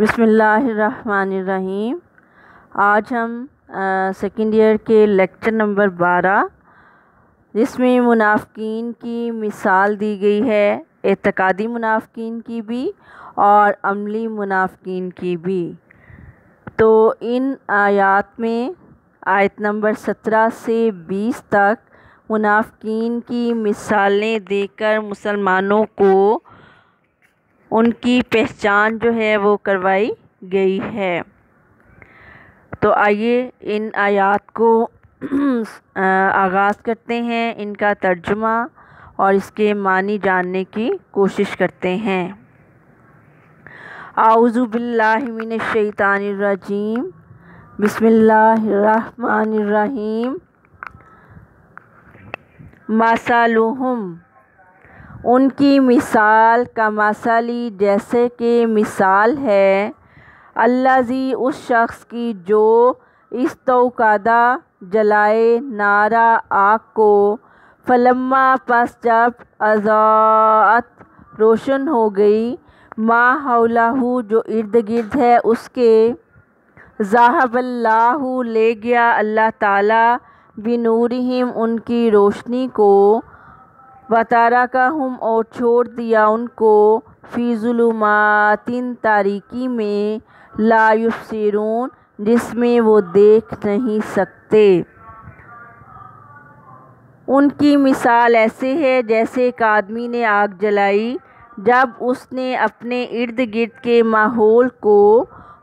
بسم اللہ الرحمن الرحیم۔ آج ہم سیکنڈ ایئر کے لیکچر نمبر 12 جس میں منافقین کی مثال دی گئی ہے، اعتقادی منافقین کی بھی اور عملی منافقین کی بھی۔ تو ان آیات میں آیت نمبر 17 سے 20 تک منافقین کی مثالیں دے کر مسلمانوں کو ان کی پہچان جو ہے وہ کروائی گئی ہے۔ تو آئیے ان آیات کو آغاز کرتے ہیں، ان کا ترجمہ اور اس کے معنی جاننے کی کوشش کرتے ہیں۔ اعوذ باللہ من الشیطان الرجیم، بسم اللہ الرحمن الرحیم۔ مثلہم، ان کی مثال کمثلی، جیسے کہ مثال ہے، الذی، اس شخص کی جو استوقد، جلائے، نارا، آگ کو، فلما، پس جب، اضاءت، روشن ہو گئی، ما حولہ، جو ارد گرد ہے اس کے، ذہب اللہ، لے گیا اللہ تعالیٰ، بنورہم، ان کی روشنی کو، وترکہم، اور چھوڑ دیا ان کو، فی ظلمات، تاریکی میں، لا یبصرون، جس میں وہ دیکھ نہیں سکتے۔ ان کی مثال ایسے ہے جیسے ایک آدمی نے آگ جلائی، جب اس نے اپنے ارد گرد کے ماحول کو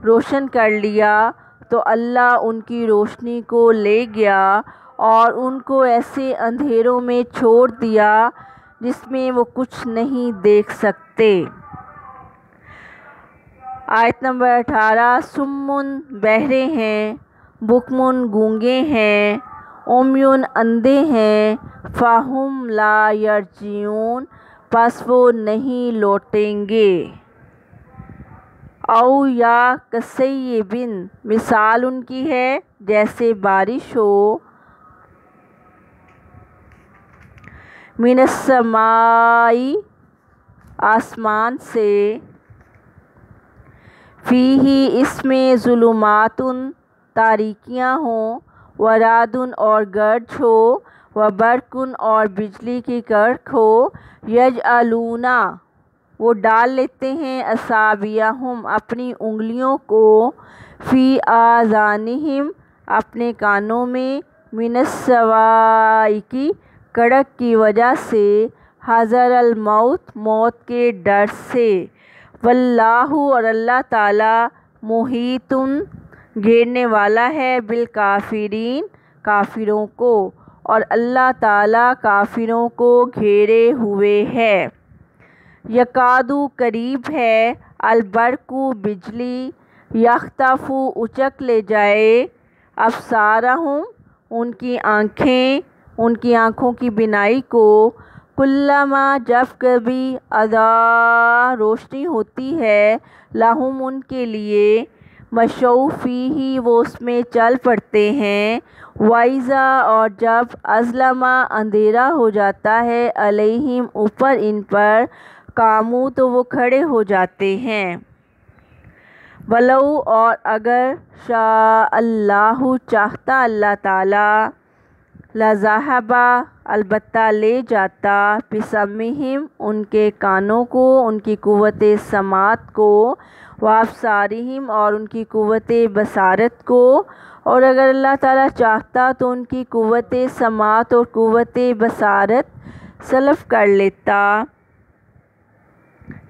روشن کر لیا تو اللہ ان کی روشنی کو لے گیا اور ان کو ایسے اندھیروں میں چھوڑ دیا جس میں وہ کچھ نہیں دیکھ سکتے۔ آیت نمبر 18، صم، بہرے ہیں، بکم، گونگے ہیں، عمی، اندھے ہیں، فہم لا یرجعون، پس وہ نہیں لوٹیں گے۔ او یا کصیب، مثال ان کی ہے جیسے بارش ہو، من السماء، آسمان سے، فیہ، اس میں، ظلمات، تاریکیاں ہوں، ورعد، اور گرج ہو، وبرق، اور بجلی کی کڑک ہو، یجعلون، وہ ڈال لیتے ہیں، اصابعہم، اپنی انگلیوں کو، فی آذانہم، اپنے کانوں میں، من الصواعق، کڑک کی وجہ سے، حذر الموت، موت کے ڈر سے، واللہ، اور اللہ تعالیٰ، محیط، گھیرنے والا ہے، بالکافرین، کافروں کو، اور اللہ تعالیٰ کافروں کو گھیرے ہوئے ہے۔ یکاد، قریب ہے، البرق، بجلی، یخطف، اچک لے جائے، ابصارہم، ان کی آنکھیں، ان کی آنکھوں کی بینائی کو، کلما، جب کبھی، اضاء، روشنی ہوتی ہے، لہم، ان کے لیے، مشوا فیہ، وہ اس میں چل پڑتے ہیں، وَإِذَا، اور جب، اظلم، اندھیرا ہو جاتا ہے، علیہم، اوپر ان پر، قاموا، تو وہ کھڑے ہو جاتے ہیں۔ وَلَوْ، اور اگر، شاء اللہ، چاہتا اللہ تعالیٰ، لَذَهَبَ، البتہ لے جاتا، بِسَمْعِهِمْ، ان کے کانوں کو، ان کی قوت سماعت کو، وَأَبْصَارِهِمْ، اور ان کی قوت بصارت کو، اور اگر اللہ تعالیٰ چاہتا تو ان کی قوت سماعت اور قوت بصارت سلب کر لیتا۔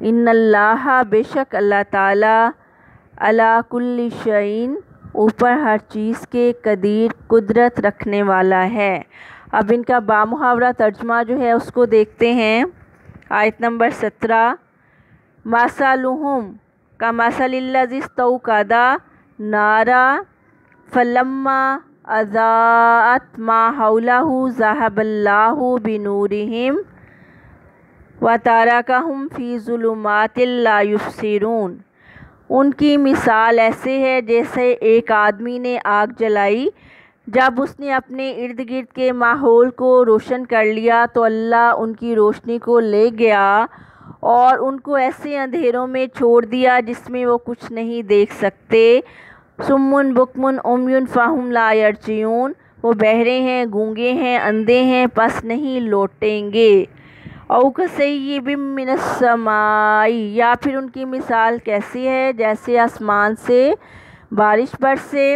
ان اللہ، بے شک اللہ تعالیٰ، علی کل شیء، اوپر ہر چیز کے، قدیر، قدرت رکھنے والا ہے۔ اب ان کا بامحاورہ ترجمہ جو ہے اس کو دیکھتے ہیں۔ آیت نمبر 17، مثلہم کمثل الذی استوقد نارا فلما اضاءت ما حولہ ذہب اللہ بنورہم وترکہم فی ظلمات لا یبصرون۔ ان کی مثال ایسے ہے جیسے ایک آدمی نے آگ جلائی، جب اس نے اپنے ارد گرد کے ماحول کو روشن کر لیا تو اللہ ان کی روشنی کو لے گیا اور ان کو ایسے اندھیروں میں چھوڑ دیا جس میں وہ کچھ نہیں دیکھ سکتے۔ سمن بکمن عمیٌ فہم لا یرجعون، وہ بہرے ہیں، گونگے ہیں، اندھے ہیں، پس نہیں لوٹیں گے۔ او کصیب من السماء، یا پھر ان کی مثال کیسی ہے، جیسے آسمان سے بارش برسے،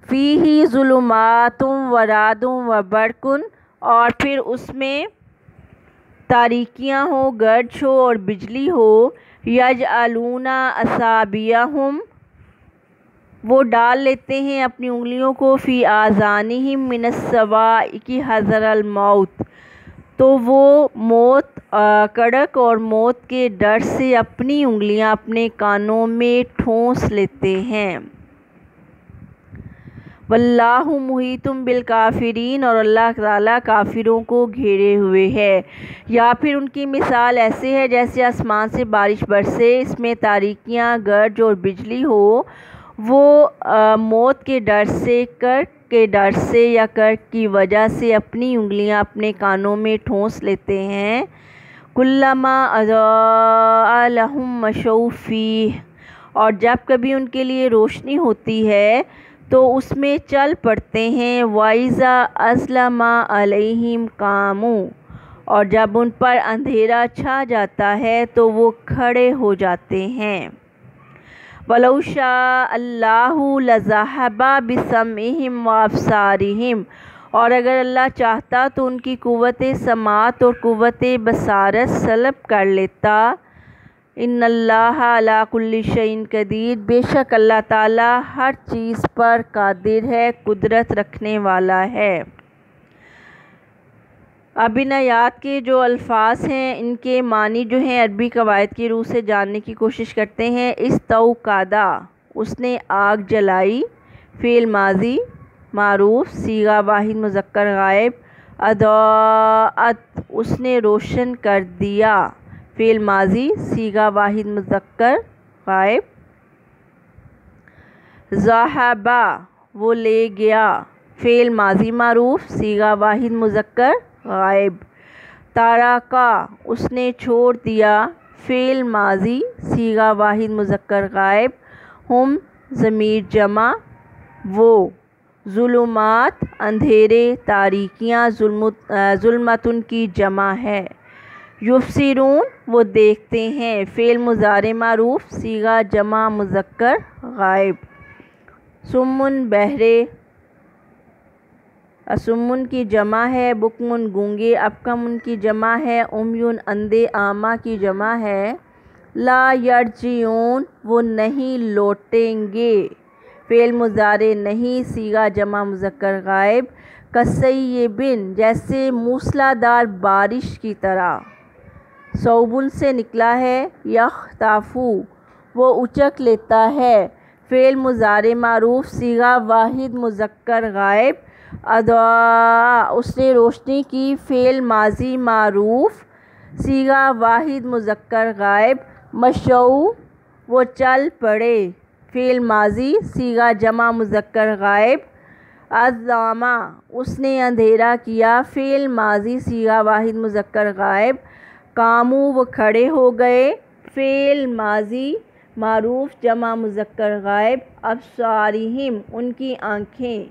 فیہ ظلمات ورعد وبرق، اور پھر اس میں تاریکیاں ہوں، گرج ہو اور بجلی ہو، یجعلون اصابعہم، وہ ڈال لیتے ہیں اپنی انگلیوں کو، فی آذانہم من الصواعق حذر الموت، تو وہ موت کڑک اور موت کے ڈر سے اپنی انگلیاں اپنے کانوں میں ٹھونس لیتے ہیں۔ واللہ محیط بالکافرین، اور اللہ تعالیٰ کافروں کو گھیرے ہوئے ہے۔ یا پھر ان کی مثال ایسے ہے، جیسے آسمان سے بارش برسے، اس میں تاریکیاں، گرج اور بجلی ہو، وہ موت کے ڈر سے، کرک کے ڈر سے یا کرک کی وجہ سے اپنی انگلیاں اپنے کانوں میں ٹھونس لیتے ہیں۔ کلما اضاء لہم مشوا فیہ، اور جب کبھی ان کے لیے روشنی ہوتی ہے تو اس میں چل پڑتے ہیں۔ وَإِذَا أَظْلَمَ عَلَيْهِمْ قَامُوا، اور جب ان پر اندھیرا چھا جاتا ہے تو وہ کھڑے ہو جاتے ہیں۔ وَلَوْ شَاءَ اللَّهُ لَذَهَبَ بِسَمْعِهِمْ وَأَبْصَارِهِمْ، اور اگر اللہ چاہتا تو ان کی قوت سماعت اور قوت بصارت سلب کر لیتا۔ ان اللہ علی کل شیء قدیر، بے شک اللہ تعالیٰ ہر چیز پر قادر ہے، قدرت رکھنے والا ہے۔ اب ان آیات کے جو الفاظ ہیں ان کے معنی جو ہیں عربی قواعد کی روح سے جاننے کی کوشش کرتے ہیں۔ استوقدا، اس نے آگ جلائی، فعل ماضی معروف، صیغہ واحد مذکر غائب۔ اضاءت، اس نے روشن کر دیا، فعل ماضی صیغہ واحد مذکر غائب۔ ذہب، وہ لے گیا، فعل ماضی معروف، صیغہ واحد مذکر غائب۔ ترکا، اس نے چھوڑ دیا، فعل ماضی صیغہ واحد مذکر غائب۔ ہم، ضمیر جمع، وہ۔ ظلمات، اندھیرے، تاریکیاں، ظلمتن کی جمع ہے۔ یبصرون، وہ دیکھتے ہیں، فعل مضارع معروف، صیغہ جمع مذکر غائب۔ صمٌ، بہرے، اصمٌ کی جمع ہے، بکمٌ گونگے، ابکمٌ کی جمع ہے، عمیٌ اندھے، اعمیٰ کی جمع ہے۔ لا یرجعون، وہ نہیں لوٹیں گے، فعل مضارع نہیں، صیغہ جمع مذکر غائب۔ کصیب، جیسے موسلادھار بارش کی طرح، صوب سے نکلا ہے، یخطف، وہ اچک لیتا ہے، فعل مضارع معروف، صیغہ واحد مذکر غائب۔ اضاء، اس نے روشنی کی، فعل ماضی معروف، صیغہ واحد مذکر غائب۔ مشوا، وہ چل پڑے، فعل ماضی صیغہ جمع مذکر غائب۔ اظلم، اس نے اندھیرا کیا، فعل ماضی صیغہ واحد مذکر غائب۔ قاموا، وہ کھڑے ہو گئے، فعل ماضی معروف جمع مذکر غائب۔ ابصارہم، ان کی آنکھیں،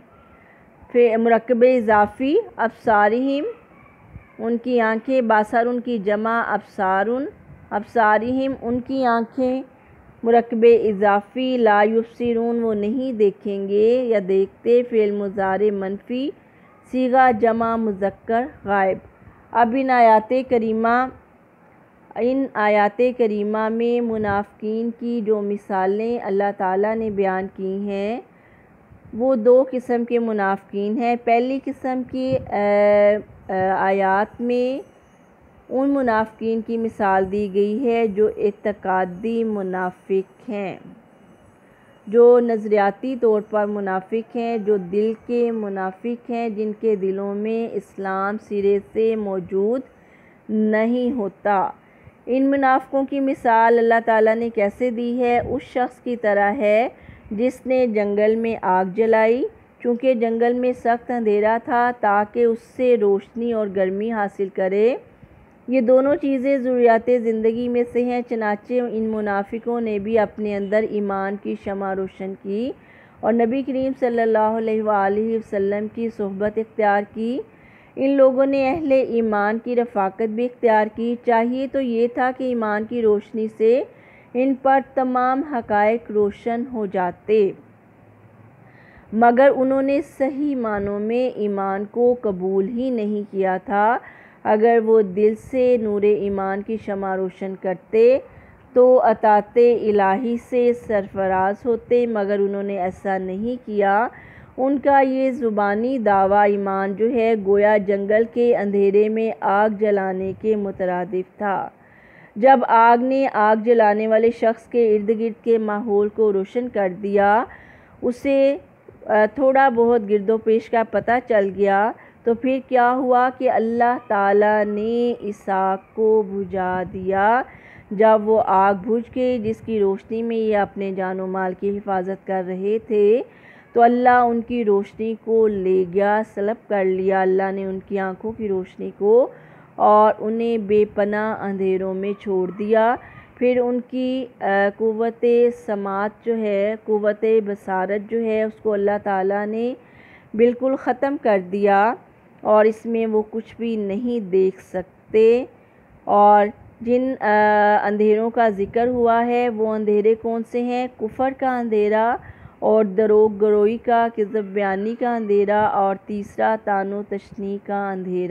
مرکب اضافی، ابصارہم ان کی آنکھیں، باصر ان کی جمع ابصارن، ابصارہم ان کی آنکھیں، مرکب اضافی، لا یبصرون وہ نہیں دیکھیں گے یا دیکھتے، فعل مضارع منفی، صیغہ جمع مذکر غائب۔ اب ان آیات کریمہ میں منافقین کی جو مثالیں اللہ تعالیٰ نے بیان کی ہیں وہ دو قسم کے منافقین ہیں۔ پہلی قسم کی آیات میں ان منافقین کی مثال دی گئی ہے جو اعتقادی منافق ہیں، جو نظریاتی طور پر منافق ہیں، جو دل کے منافق ہیں، جن کے دلوں میں اسلام سرے سے موجود نہیں ہوتا۔ ان منافقوں کی مثال اللہ تعالیٰ نے کیسے دی ہے؟ اس شخص کی طرح ہے جس نے جنگل میں آگ جلائی، چونکہ جنگل میں سخت اندھیرا تھا تاکہ اس سے روشنی اور گرمی حاصل کرے، یہ دونوں چیزیں ضروریات زندگی میں سے ہیں، چنانچہ ان منافقوں نے بھی اپنے اندر ایمان کی شمع روشن کی اور نبی کریم صلی اللہ علیہ وآلہ وسلم کی صحبت اختیار کی۔ ان لوگوں نے اہل ایمان کی رفاقت بھی اختیار کی۔ چاہیے تو یہ تھا کہ ایمان کی روشنی سے ان پر تمام حقائق روشن ہو جاتے، مگر انہوں نے صحیح معنوں میں ایمان کو قبول ہی نہیں کیا تھا۔ اگر وہ دل سے نور ایمان کی شمع روشن کرتے تو اطاعت الہی سے سرفراز ہوتے، مگر انہوں نے ایسا نہیں کیا۔ ان کا یہ زبانی دعویٰ ایمان جو ہے گویا جنگل کے اندھیرے میں آگ جلانے کے مترادف تھا۔ جب آگ نے آگ جلانے والے شخص کے ارد گرد کے ماحول کو روشن کر دیا، اسے تھوڑا بہت گرد و پیش کا پتہ چل گیا، تو پھر کیا ہوا کہ اللہ تعالیٰ نے اس آگ کو بجھا دیا۔ جب وہ آگ بجھ گئی جس کی روشنی میں یہ اپنے جان و مال کی حفاظت کر رہے تھے، تو اللہ ان کی روشنی کو لے گیا، سلب کر لیا۔ اللہ نے ان کی آنکھوں کی روشنی کو اور انہیں بے پناہ اندھیروں میں چھوڑ دیا۔ پھر ان کی قوت سماعت جو ہے، قوت بصارت جو ہے، اس کو اللہ تعالیٰ نے بالکل ختم کر دیا اور اس میں وہ کچھ بھی نہیں دیکھ سکتے۔ اور جن اندھیروں کا ذکر ہوا ہے وہ اندھیرے کون سے ہیں؟ کفر کا اندھیرا اور دروغ گوئی کا، کذب بیانی کا اندھیرا، اور تیسرا طعن و تشنیع کا اندھیرا۔